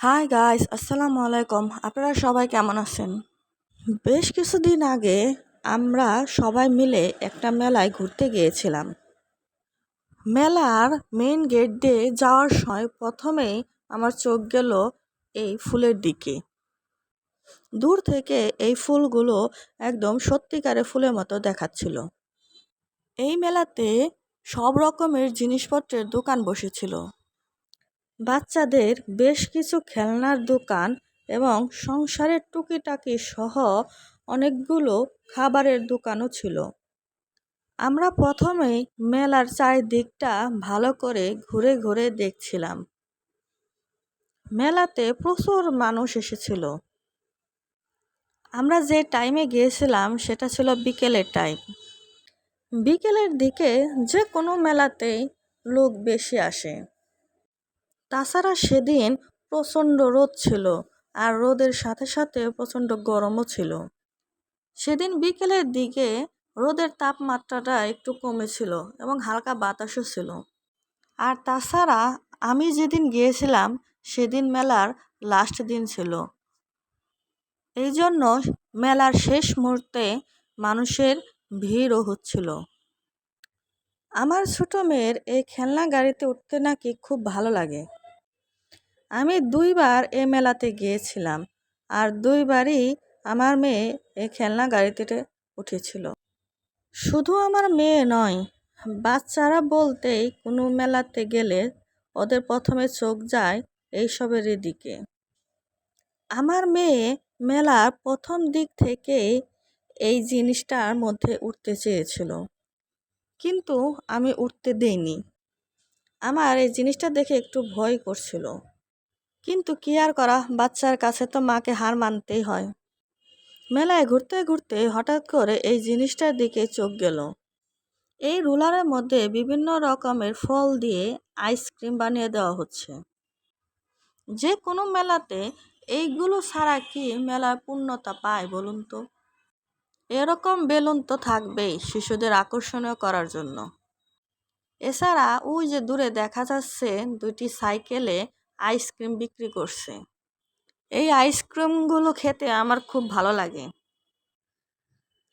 Hi guys, আসসালামু আলাইকুম। আপনারা সবাই কেমন আছেন? বেশ কিছুদিন আগে আমরা সবাই মিলে একটা মেলায় ঘুরতে গিয়েছিলাম। মেলার মেইন গেট দিয়ে যাওয়ার সময় প্রথমেই আমার চোখ গেল এই ফুলের দিকে। দূর থেকে এই ফুলগুলো একদম সত্যিকারের ফুলের মতো দেখাচ্ছিল। এই মেলাতে সব রকমের জিনিসপত্রের দোকান বসেছিল। বাচ্চাদের বেশ কিছু খেলনার দোকান এবং সংসারের টুকিটাকি সহ অনেকগুলো খাবারের দোকানও ছিল। আমরা প্রথমেই মেলার চারিদিকটা ভালো করে ঘুরে ঘুরে দেখছিলাম। মেলাতে প্রচুর মানুষ এসেছিল। আমরা যে টাইমে গিয়েছিলাম সেটা ছিল বিকেলের টাইম। বিকেলের দিকে যে কোনো মেলাতেই লোক বেশি আসে। তাছাড়া সেদিন প্রচণ্ড রোদ ছিল, আর রোদের সাথে সাথে প্রচণ্ড গরমও ছিল। সেদিন বিকেলের দিকে রোদের তাপমাত্রাটা একটু কমেছিল এবং হালকা বাতাসও ছিল। আর তাছাড়া আমি যেদিন গিয়েছিলাম সেদিন মেলার লাস্ট দিন ছিল। এই জন্য মেলার শেষ মুহূর্তে মানুষের ভিড়ও হচ্ছিল। আমার ছোট মেয়ের এই খেলনা গাড়িতে উঠতে নাকি খুব ভালো লাগে। আমি ২ বার এ মেলাতে গিয়েছিলাম, আর ২ বারই আমার মেয়ে এই খেলনা গাড়িতে উঠেছিল। শুধু আমার মেয়ে নয়, বাচ্চারা বলতেই কোনো মেলাতে গেলে ওদের প্রথমে চোখ যায় এইসবের দিকে। আমার মেয়ে মেলার প্রথম দিক থেকেই এই জিনিসটার মধ্যে উঠতে চেয়েছিল, কিন্তু আমি উঠতে দেইনি। আমার এই জিনিসটা দেখে একটু ভয় করছিল, কিন্তু কি আর করা, বাচ্চার কাছে তো মাকে হার মানতেই হয়। মেলায় ঘুরতে ঘুরতে হঠাৎ করে এই জিনিসটার দিকে চোখ গেল। এই রুলারের মধ্যে বিভিন্ন রকমের ফল দিয়ে আইসক্রিম বানিয়ে দেওয়া হচ্ছে। যে কোনো মেলাতে এইগুলো ছাড়া কি মেলার পূর্ণতা পায় বলুন তো? এরকম বেলুন তো থাকবেই শিশুদের আকর্ষণীয় করার জন্য। এছাড়া ওই যে দূরে দেখা যাচ্ছে ২টি সাইকেলে আইসক্রিম বিক্রি করছে। এই আইসক্রিমগুলো খেতে আমার খুব ভালো লাগে।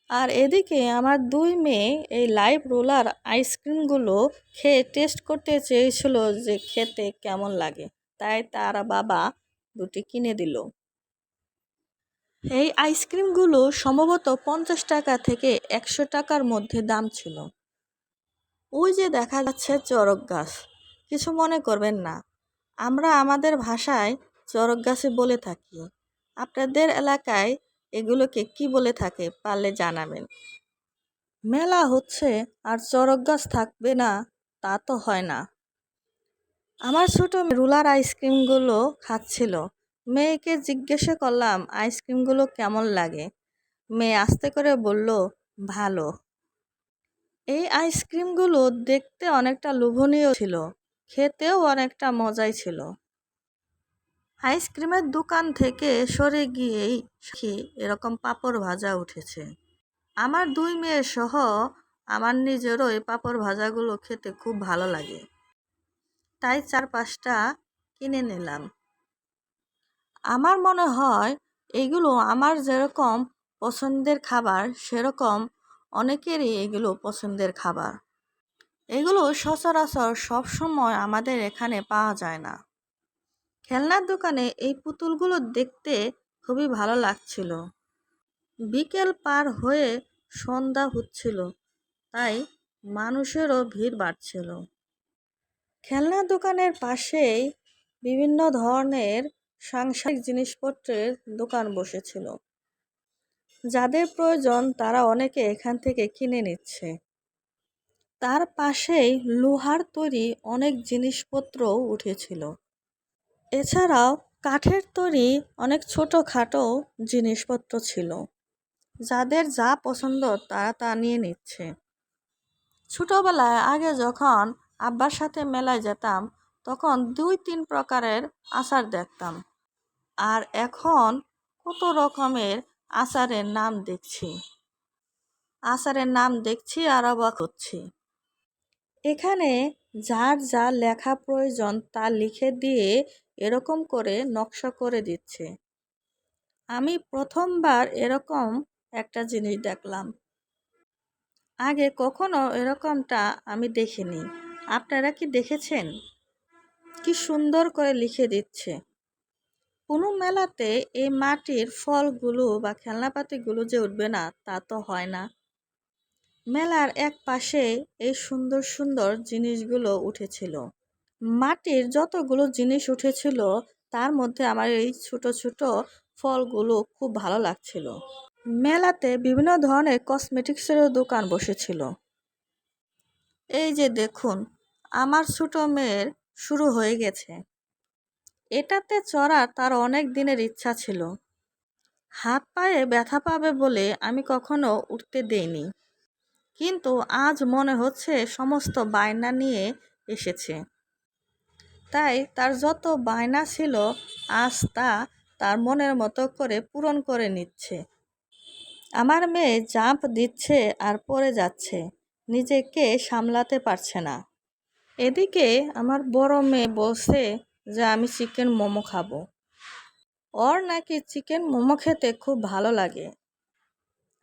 আর এদিকে আমার ২ মেয়ে এই লাইভ রোলার আইসক্রিমগুলো খেয়ে টেস্ট করতে চেয়েছিল যে খেতে কেমন লাগে, তাই তার বাবা ২টি কিনে দিল। এই আইসক্রিমগুলো সম্ভবত ৫০ টাকা থেকে ১০০ টাকার মধ্যে দাম ছিল। ওই যে দেখা যাচ্ছে চড়ক গাছ, কিছু মনে করবেন না, আমরা আমাদের ভাষায় চড়ক গাছে বলে থাকি। আপনাদের এলাকায় এগুলোকে কি বলে থাকে পারলে জানাবেন। মেলা হচ্ছে আর চড়ক গাছ থাকবে না তা তো হয় না। আমার ছোট রুলার আইসক্রিমগুলো খাচ্ছিল। মেয়েকে জিজ্ঞাসা করলাম আইসক্রিমগুলো কেমন লাগে। মেয়ে আস্তে করে বলল, ভালো। এই আইসক্রিমগুলো দেখতে অনেকটা লোভনীয় ছিল, খেতেও অনেকটা মজাই ছিল। আইসক্রিমের দোকান থেকে সরে গিয়েই এরকম পাঁপড় ভাজা উঠেছে। আমার ২ মেয়ে সহ আমার নিজেরও এই পাঁপড় ভাজাগুলো খেতে খুব ভালো লাগে, তাই ৪-৫টা কিনে নিলাম। আমার মনে হয় এগুলো আমার যেরকম পছন্দের খাবার সেরকম অনেকেরই এগুলো পছন্দের খাবার। এগুলো সচরাচর সবসময় আমাদের এখানে পাওয়া যায় না। খেলনার দোকানে এই পুতুলগুলো দেখতে খুবই ভালো লাগছিল। বিকেল পার হয়ে সন্ধ্যা হচ্ছিল, তাই মানুষেরও ভিড় বাড়ছিল। খেলনা দোকানের পাশেই বিভিন্ন ধরনের সাংসারিক জিনিসপত্রের দোকান বসেছিল। যাদের প্রয়োজন তারা অনেকে এখান থেকে কিনে নিচ্ছে। তার পাশেই লোহার তৈরি অনেক জিনিসপত্রও উঠেছিল। এছাড়াও কাঠের তৈরি অনেক ছোটোখাটো জিনিসপত্র ছিল। যাদের যা পছন্দ তারা তা নিয়ে নিচ্ছে। ছোটোবেলায় আগে যখন আব্বার সাথে মেলায় যেতাম তখন ২-৩ প্রকারের আচার দেখতাম, আর এখন কত রকমের আচারের নাম দেখছি আর অবাক হচ্ছি। এখানে যার যা লেখা প্রয়োজন তা লিখে দিয়ে এরকম করে নকশা করে দিচ্ছে। আমি প্রথমবার এরকম একটা জিনিস দেখলাম। আগে কখনো এরকমটা আমি দেখিনি। আপনারা কি দেখেছেন? কি সুন্দর করে লিখে দিচ্ছে। কোনো মেলাতে এই মাটির ফলগুলো বা খেলনাপাতিগুলো যে উঠবে না তা তো হয় না। মেলার এক পাশে এই সুন্দর সুন্দর জিনিসগুলো উঠেছিল। মাটির যতগুলো জিনিস উঠেছিল তার মধ্যে আমার এই ছোট ছোট ফলগুলো খুব ভালো লাগছিল। মেলাতে বিভিন্ন ধরনের কসমেটিক্সেরও দোকান বসেছিল। এই যে দেখুন, আমার ছোট মেয়ের শুরু হয়ে গেছে। এটাতে চড়ার তার অনেক দিনের ইচ্ছা ছিল। হাত পায়ে ব্যথা পাবে বলে আমি কখনো উঠতে দেইনি, কিন্তু আজ মনে হচ্ছে সমস্ত বায়না নিয়ে এসেছে। তাই তার যত বায়না ছিল আজ তা তার মনের মতো করে পূরণ করে নিচ্ছে। আমার মেয়ে জাম্প দিচ্ছে আর পড়ে যাচ্ছে, নিজেকে সামলাতে পারছে না। এদিকে আমার বড় মেয়ে বলছে যে আমি চিকেন মোমো খাবো। ওর নাকি চিকেন মোমো খেতে খুব ভালো লাগে।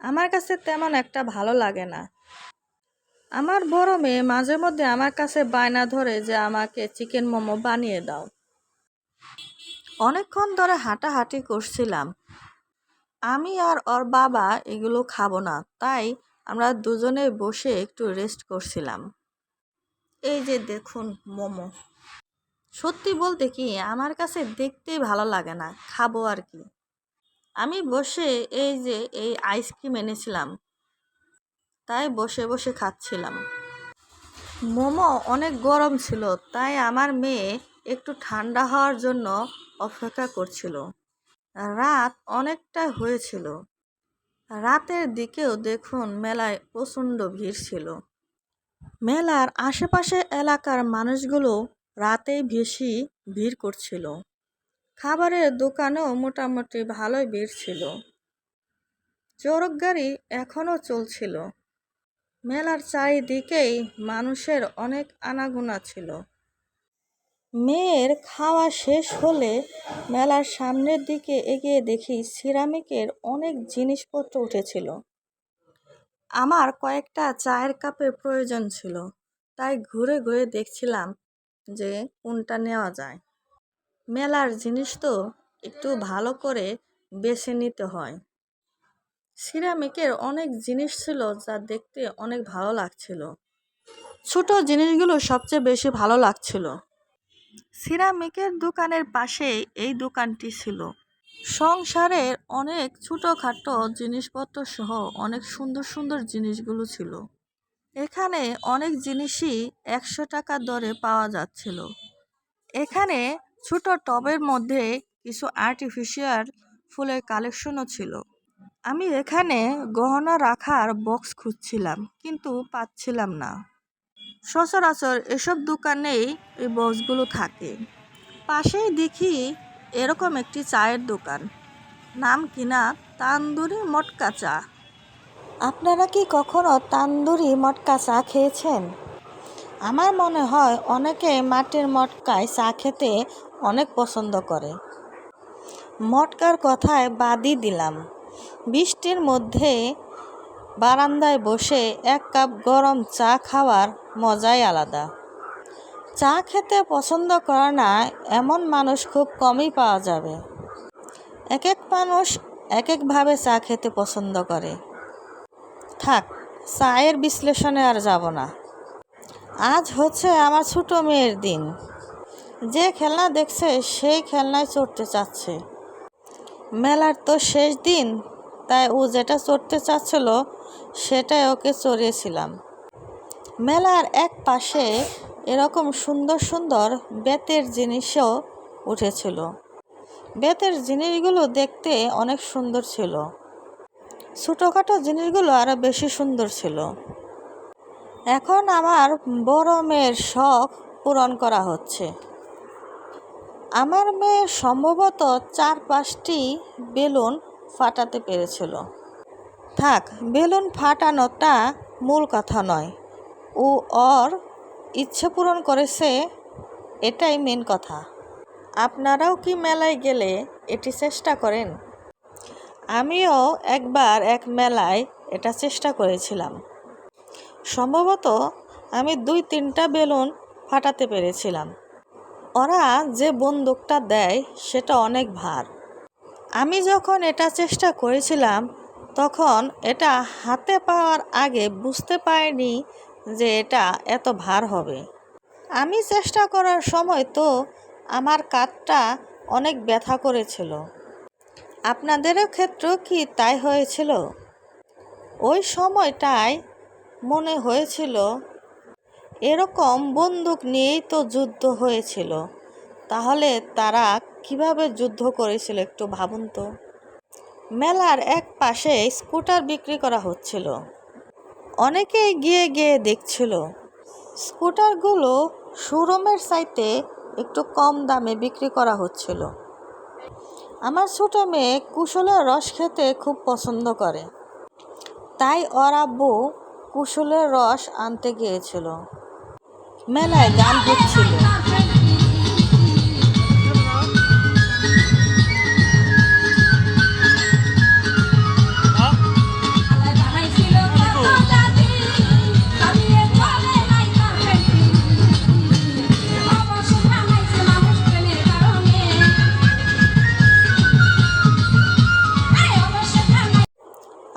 আমার কাছে তেমন একটা ভালো লাগে না। আমার বড় মেয়ে মাঝে মধ্যে আমার কাছে বায়না ধরে যে আমাকে চিকেন মোমো বানিয়ে দাও। অনেকক্ষণ ধরে হাঁটাহাঁটি করছিলাম। আমি আর ওর বাবা এগুলো খাবো না, তাই আমরা দুজনে বসে একটু রেস্ট করছিলাম। এই যে দেখুন মোমো। সত্যি বলতে কি আমার কাছে দেখতেই ভালো লাগে না, খাবো আর কি। আমি বসে এই যে এই আইসক্রিম এনেছিলাম, তাই বসে বসে খাচ্ছিলাম। মোমো অনেক গরম ছিল, তাই আমার মেয়ে একটু ঠান্ডা হওয়ার জন্য অপেক্ষা করছিল। রাত অনেকটা হয়েছিল। রাতের দিকেও দেখুন মেলায় প্রচণ্ড ভিড় ছিল। মেলার আশেপাশে এলাকার মানুষগুলো রাতেই বেশি ভিড় করছিল। খাবারের দোকানেও মোটামুটি ভালোই ভিড় ছিল। চড়ক গাড়ি এখনও চলছিল। মেলার চারিদিকেই মানুষের অনেক আনাগোনা ছিল। মেয়ের খাওয়া শেষ হলে মেলার সামনের দিকে এগিয়ে দেখি সিরামিকের অনেক জিনিসপত্র উঠেছিল। আমার কয়েকটা চায়ের কাপের প্রয়োজন ছিল, তাই ঘুরে ঘুরে দেখছিলাম যে কোনটা নেওয়া যায়। মেলার জিনিস তো একটু ভালো করে বেছে নিতে হয়। সিরামিকের অনেক জিনিস ছিল যা দেখতে অনেক ভালো লাগছিল। ছোট জিনিসগুলো সবচেয়ে বেশি ভালো লাগছিল। সিরামিকের দোকানের পাশেই এই দোকানটি ছিল। সংসারের অনেক ছোটোখাটো জিনিসপত্র সহ অনেক সুন্দর সুন্দর জিনিসগুলো ছিল। এখানে অনেক জিনিসই 100 টাকা দরে পাওয়া যাচ্ছিল। এখানে ছোট টবের মধ্যে কিছু আর্টিফিশিয়াল ফুলের কালেকশনও ছিল। আমি এখানে গহনা রাখার বক্স খুঁজছিলাম, কিন্তু পাচ্ছিলাম না। সচরাচর এসব দোকানেই এই বক্সগুলো থাকে। পাশেই দেখি এরকম একটি চায়ের দোকান, নাম কিনা তান্দুরি মটকা চা। আপনারা কি কখনো তান্দুরি মটকা চা খেয়েছেন? আমার মনে হয় অনেকে মাটির মটকায় চা খেতে অনেক পছন্দ করে। মটকার কথায় বাদই দিলাম। বৃষ্টির মধ্যে বারান্দায় বসে 1 কাপ গরম চা খাওয়ার মজাই আলাদা। চা খেতে পছন্দ করে না এমন মানুষ খুব কমই পাওয়া যাবে। এক এক মানুষ এক একভাবে চা খেতে পছন্দ করে। থাক, চায়ের বিশ্লেষণে আর যাব না। আজ হচ্ছে আমার ছোট মেয়ের দিন। যে খেলনা দেখছে সেই খেলনায় চড়তে চাচ্ছে। মেলার তো শেষ দিন, তাই ও যেটা চড়তে চাচ্ছিল সেটাই ওকে চড়িয়েছিলাম। মেলার এক পাশে এরকম সুন্দর সুন্দর বেতের জিনিসও উঠেছিল। বেতের জিনিসগুলো দেখতে অনেক সুন্দর ছিল। ছোটোখাটো জিনিসগুলো আরও বেশি সুন্দর ছিল। এখন আমার বড় মেয়ের শখ পূরণ করা হচ্ছে। আমার মেয়ে সম্ভবত 4-5টি বেলুন ফাটাতে পেরেছিল। থাক, বেলুন ফাটানোটা মূল কথা নয়, ও ওর ইচ্ছে পূরণ করেছে, এটাই মেন কথা। আপনারাও কি মেলায় গেলে এটি চেষ্টা করেন? আমিও একবার এক মেলায় এটা চেষ্টা করেছিলাম। সম্ভবত আমি 2-3টা বেলুন ফাটাতে পেরেছিলাম। ওরা যে বন্দুকটা দেয় সেটা অনেক ভার। আমি যখন এটা চেষ্টা করেছিলাম তখন এটা হাতে পাওয়ার আগে বুঝতে পারিনি যে এটা এত ভার হবে। আমি চেষ্টা করার সময় তো আমার কাঁধটা অনেক ব্যথা করেছিল। আপনাদেরও ক্ষেত্রেও কি তাই হয়েছিল? ওই সময়টায় মনে হয়েছিল এরকম বন্দুক নিয়েই তো যুদ্ধ হয়েছিল, তাহলে তারা কিভাবে যুদ্ধ করেছিল একটু ভাবুন তো। মেলার এক পাশে স্কুটার বিক্রি করা হচ্ছিল। অনেকেই গিয়ে গিয়ে দেখছিল। স্কুটারগুলো শোরুমের চাইতে একটু কম দামে বিক্রি করা হচ্ছিল। আমার ছোট মেয়ে কুশলের রস খেতে খুব পছন্দ করে, তাই ওর আব্বু কুশলের রস আনতে গিয়েছিল। মেলায় গান হচ্ছিল।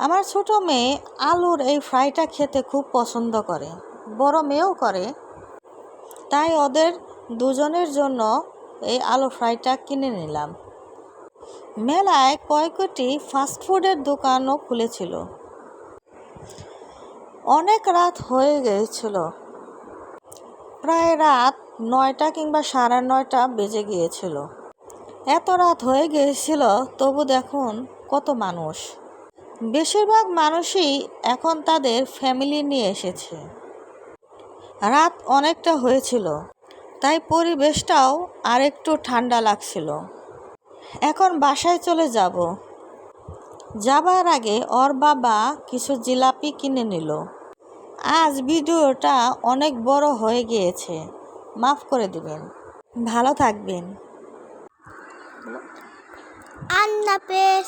আমার ছোট মেয়ে আলুর এই ফ্রাইটা খেতে খুব পছন্দ করে, বড় মেয়েও করে। তাই ওদের দুজনের জন্য এই আলু ফ্রাইটা কিনে নিলাম। মেলায় কয়েকটি ফাস্টফুডের দোকানও খুলেছিল। অনেক রাত হয়ে গিয়েছিল, প্রায় রাত 9টা কিংবা 9:30 বেজে গিয়েছিল। এত রাত হয়ে গিয়েছিল, তবু দেখুন কত মানুষ। বেশিরভাগ মানুষই এখন তাদের ফ্যামিলি নিয়ে এসেছে। রাত অনেকটা হয়েছিল, তাই পরিবেশটাও আরেকটু ঠান্ডা লাগছিল। এখন বাসায় চলে যাব। যাবার আগে ওর বাবা কিছু জিলাপি কিনে নিল। আজ ভিডিওটা অনেক বড় হয়ে গিয়েছে, মাফ করে দিবেন। ভালো থাকবেন। আল্লাহ হাফেজ।